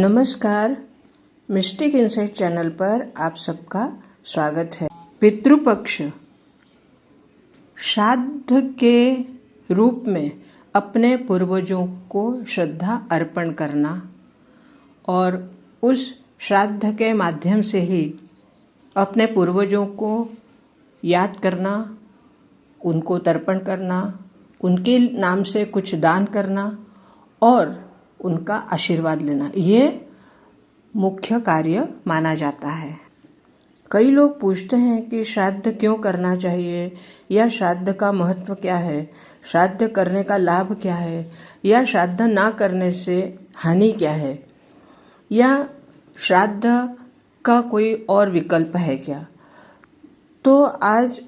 नमस्कार, mistake insight channel पर आप सबका स्वागत है। पितृपक्ष श्राद्ध के रूप में अपने पूर्वजों को श्रद्धा अर्पण करना और उस श्राद्ध के माध्यम से ही अपने पूर्वजों को याद करना, उनको तर्पण करना, उनके नाम से कुछ दान करना और उनका आशीर्वाद लेना, ये मुख्य कार्य माना जाता है। कई लोग पूछते हैं कि श्राद्ध क्यों करना चाहिए, या श्राद्ध का महत्व क्या है, श्राद्ध करने का लाभ क्या है, या श्राद्ध ना करने से हानि क्या है, या श्राद्ध का कोई और विकल्प है क्या। तो आज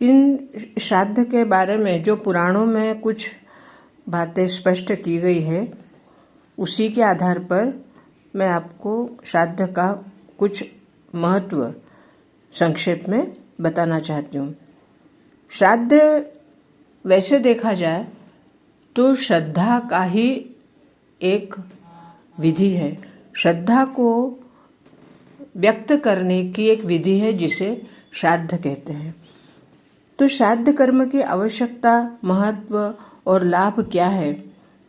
इन श्राद्ध के बारे में जो पुराणों में कुछ बातें स्पष्ट की गई है, उसी के आधार पर मैं आपको श्राद्ध का कुछ महत्व संक्षेप में बताना चाहती हूँ। श्राद्ध वैसे देखा जाए तो श्रद्धा का ही एक विधि है, श्रद्धा को व्यक्त करने की एक विधि है जिसे श्राद्ध कहते हैं। तो श्राद्ध कर्म की आवश्यकता, महत्व और लाभ क्या है,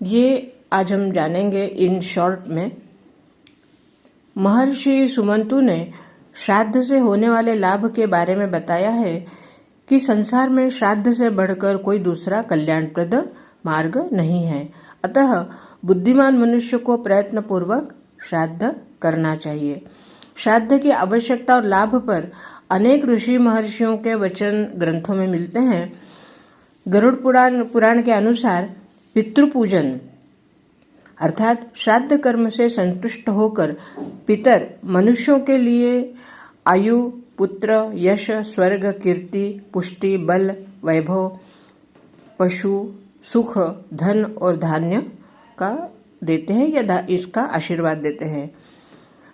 ये आज हम जानेंगे इन शॉर्ट में। महर्षि सुमंतु ने श्राद्ध से होने वाले लाभ के बारे में बताया है कि संसार में श्राद्ध से बढ़कर कोई दूसरा कल्याणप्रद मार्ग नहीं है। अतः बुद्धिमान मनुष्य को प्रयत्न पूर्वक श्राद्ध करना चाहिए। श्राद्ध की आवश्यकता और लाभ पर अनेक ऋषि महर्षियों के वचन ग्रंथों में मिलते हैं। गरुड़ पुराण के अनुसार पितृपूजन अर्थात श्राद्ध कर्म से संतुष्ट होकर पितर मनुष्यों के लिए आयु, पुत्र, यश, स्वर्ग, कीर्ति, पुष्टि, बल, वैभव, पशु, सुख, धन और धान्य का देते हैं या इसका आशीर्वाद देते हैं।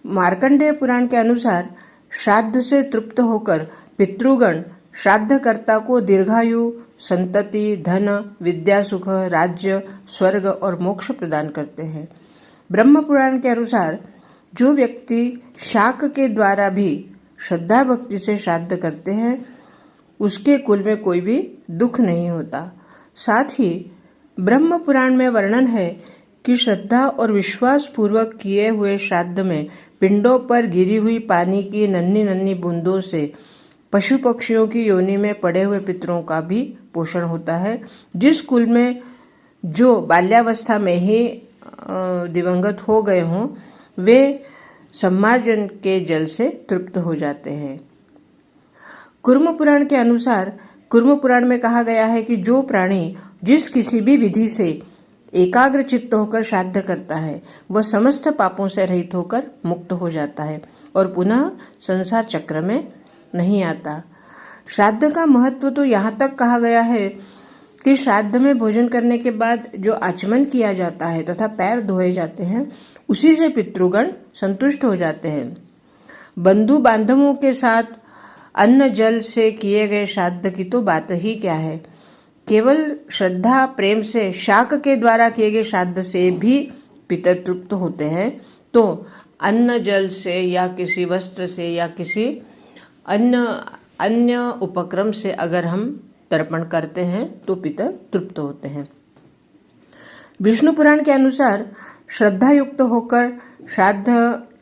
मार्कंडेय पुराण के अनुसार श्राद्ध से तृप्त होकर पितृगण श्राद्धकर्ता को दीर्घायु, संतति, धन, विद्या, सुख, राज्य, स्वर्ग और मोक्ष प्रदान करते हैं। ब्रह्म पुराण के अनुसार जो व्यक्ति शाक के द्वारा भी श्रद्धा भक्ति से श्राद्ध करते हैं, उसके कुल में कोई भी दुख नहीं होता। साथ ही ब्रह्म पुराण में वर्णन है कि श्रद्धा और विश्वास पूर्वक किए हुए श्राद्ध में पिंडों पर गिरी हुई पानी की नन्ही नन्ही बूंदों से पशु पक्षियों की योनि में पड़े हुए पितरों का भी पोषण होता है। जिस कुल में जो बाल्यावस्था में ही दिवंगत हो गए हों, वे सम्मार्जन के जल से तृप्त हो जाते हैं। कुर्म पुराण के अनुसार कुर्म पुराण में कहा गया है कि जो प्राणी जिस किसी भी विधि से एकाग्र चित्त होकर श्राद्ध करता है, वह समस्त पापों से रहित होकर मुक्त हो जाता है और पुनः संसार चक्र में नहीं आता। श्राद्ध का महत्व तो यहाँ तक कहा गया है कि श्राद्ध में भोजन करने के बाद जो आचमन किया जाता है तथा पैर धोए जाते हैं, उसी से पितृगण संतुष्ट हो जाते हैं। बंधु बांधवों के साथ अन्न जल से किए गए श्राद्ध की तो बात ही क्या है। केवल श्रद्धा प्रेम से शाक के द्वारा किए गए श्राद्ध से भी पितर तृप्त होते हैं, तो अन्न जल से या किसी वस्त्र से या किसी अन्य उपक्रम से अगर हम तर्पण करते हैं तो पितर तृप्त होते हैं। विष्णु पुराण के अनुसार श्रद्धा युक्त होकर श्राद्ध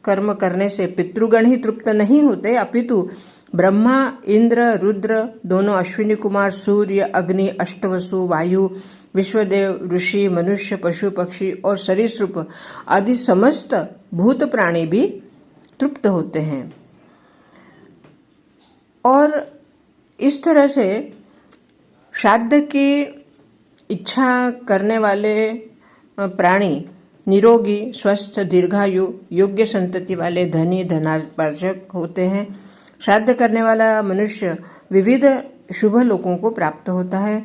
कर्म करने से पितृगण ही तृप्त नहीं होते, अपितु ब्रह्मा, इंद्र, रुद्र, दोनों अश्विनी कुमार, सूर्य, अग्नि, अष्टवसु, वायु, विश्वदेव, ऋषि, मनुष्य, पशु पक्षी और सरीसृप आदि समस्त भूत प्राणी भी तृप्त होते हैं। और इस तरह से श्राद्ध की इच्छा करने वाले प्राणी निरोगी, स्वस्थ, दीर्घायु, योग्य संतति वाले, धनी, धनार्जक होते हैं। श्राद्ध करने वाला मनुष्य विविध शुभ लोकों को प्राप्त होता है,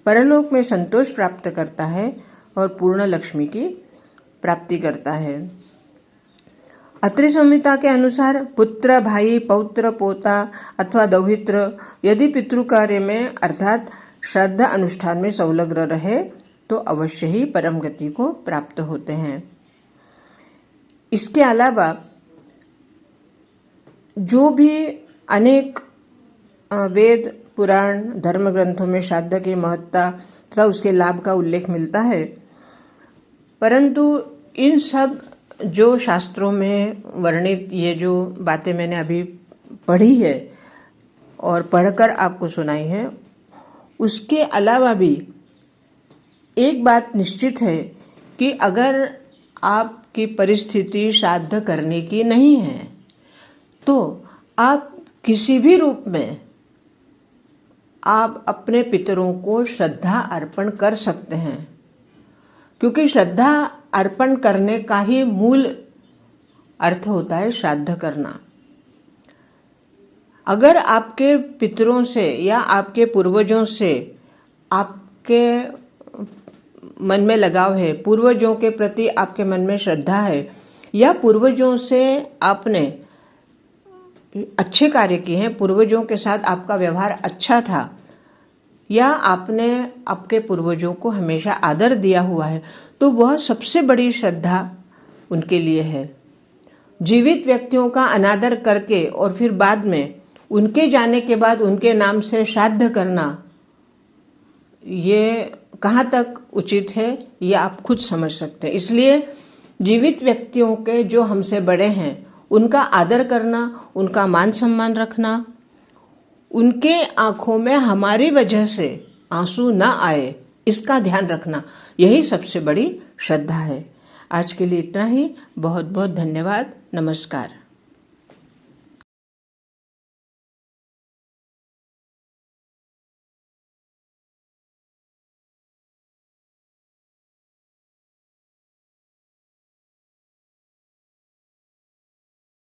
परलोक में संतोष प्राप्त करता है और पूर्ण लक्ष्मी की प्राप्ति करता है। अत्रि संहिता के अनुसार पुत्र, भाई, पौत्र, पोता अथवा दौहित्र यदि पितृ कार्य में अर्थात श्राद्ध अनुष्ठान में संलग्न रहे तो अवश्य ही परम गति को प्राप्त होते हैं। इसके अलावा जो भी अनेक वेद पुराण धर्म ग्रंथों में श्राद्ध की महत्ता तथा उसके लाभ का उल्लेख मिलता है, परंतु इन सब जो शास्त्रों में वर्णित ये जो बातें मैंने अभी पढ़ी है और पढ़कर आपको सुनाई है, उसके अलावा भी एक बात निश्चित है कि अगर आपकी परिस्थिति श्राद्ध करने की नहीं है तो आप किसी भी रूप में आप अपने पितरों को श्रद्धा अर्पण कर सकते हैं, क्योंकि श्रद्धा अर्पण करने का ही मूल अर्थ होता है श्राद्ध करना। अगर आपके पितरों से या आपके पूर्वजों से आपके मन में लगाव है, पूर्वजों के प्रति आपके मन में श्रद्धा है, या पूर्वजों से आपने अच्छे कार्य किए हैं, पूर्वजों के साथ आपका व्यवहार अच्छा था, या आपने आपके पूर्वजों को हमेशा आदर दिया हुआ है, तो वह सबसे बड़ी श्रद्धा उनके लिए है। जीवित व्यक्तियों का अनादर करके और फिर बाद में उनके जाने के बाद उनके नाम से श्राद्ध करना, ये कहाँ तक उचित है ये आप खुद समझ सकते हैं। इसलिए जीवित व्यक्तियों के जो हमसे बड़े हैं उनका आदर करना, उनका मान सम्मान रखना, उनके आंखों में हमारी वजह से आंसू ना आए इसका ध्यान रखना, यही सबसे बड़ी श्रद्धा है। आज के लिए इतना ही। बहुत बहुत धन्यवाद। नमस्कार।